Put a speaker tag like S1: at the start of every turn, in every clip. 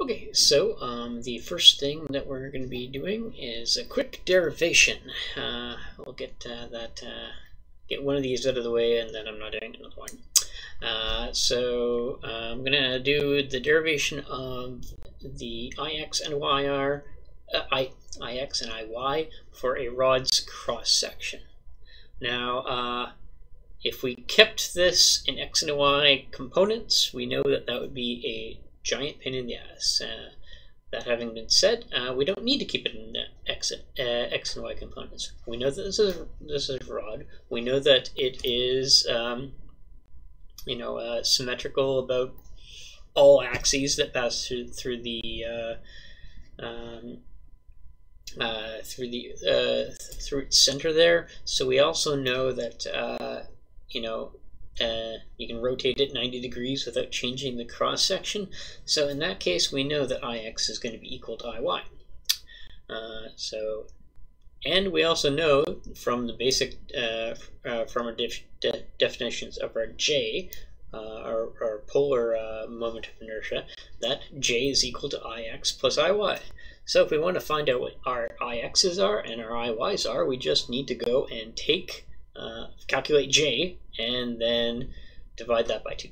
S1: Okay, so the first thing that we're going to be doing is a quick derivation. We'll get get one of these out of the way, and then I'm not doing another one. I'm going to do the derivation of the Ix and Yr, Ix and Iy for a rod's cross section. Now, if we kept this in X and Y components, we know that that would be a giant pain in the ass. That having been said, we don't need to keep it in X and Y components. We know that this is rod. We know that it is symmetrical about all axes that pass through its center there. So we also know that you can rotate it 90 degrees without changing the cross section. So in that case, we know that Ix is going to be equal to Iy. And we also know from the basic from our definitions of our J, our polar moment of inertia, that J is equal to Ix plus Iy. So if we want to find out what our Ix's are and our Iy's are, we just need to go and calculate J and then divide that by 2.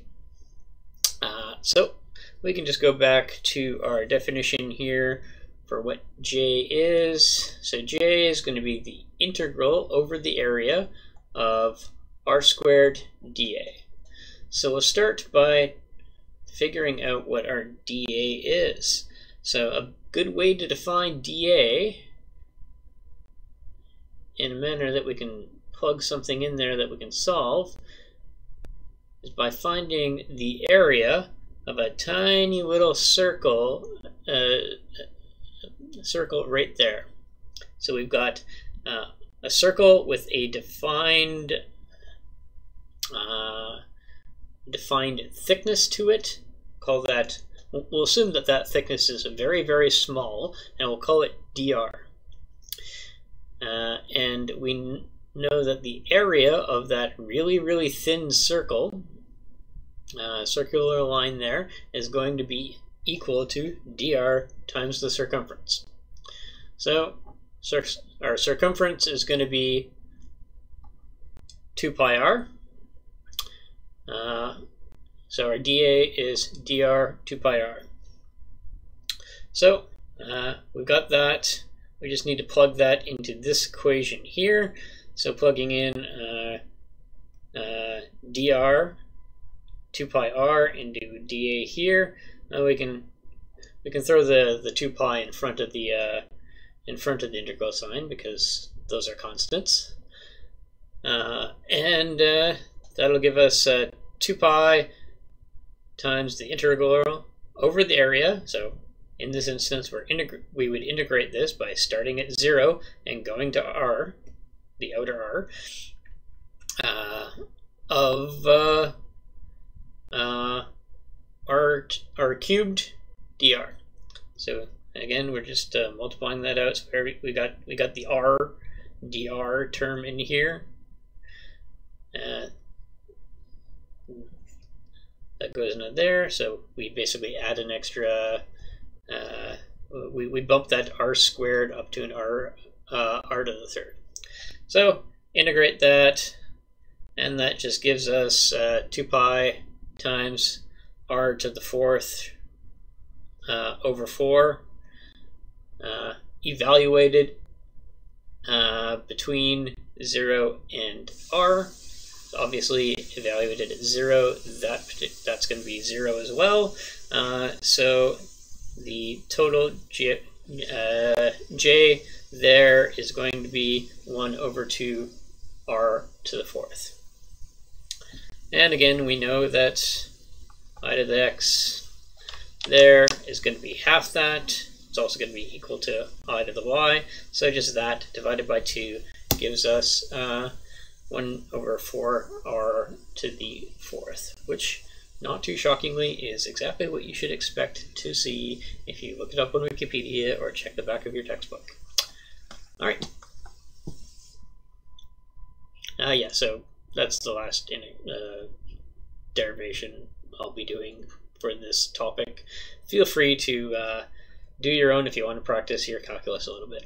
S1: So we can just go back to our definition here for what J is. So J is going to be the integral over the area of r squared dA. So we'll start by figuring out what our dA is. So a good way to define dA in a manner that we can plug something in there that we can solve is by finding the area of a tiny little circle right there. So we've got a circle with a defined thickness to it. Call that. We'll assume that that thickness is very, very small, and we'll call it dr. And we know that the area of that really, really thin circle, circular line there, is going to be equal to dr times the circumference. So our circumference is going to be 2 pi r. So our dA is dr 2 pi r. So we've got that. We just need to plug that into this equation here. So plugging in dr 2 pi r into dA here, we can throw the 2 pi in front of the integral sign because those are constants, and that'll give us 2 pi times the integral over the area. So in this instance, we would integrate this by starting at 0 and going to r, the outer r, of r cubed dr. So again, we're just multiplying that out. So we got the r dr term in here. That goes into there. So we basically add an extra. We bump that r squared up to an r to the third. So integrate that, and that just gives us 2 pi times r to the 4th over 4, evaluated between 0 and r. So obviously evaluated at 0, that's going to be 0 as well. So the total J there is going to be 1 over 2 r to the 4th. And again, we know that I to the x there is going to be half that. It's also going to be equal to I to the y. So just that divided by 2 gives us 1 over 4 r to the 4th, which, not too shockingly, is exactly what you should expect to see if you look it up on Wikipedia or check the back of your textbook. All right. Yeah, so that's the last derivation I'll be doing for this topic. Feel free to do your own if you want to practice your calculus a little bit.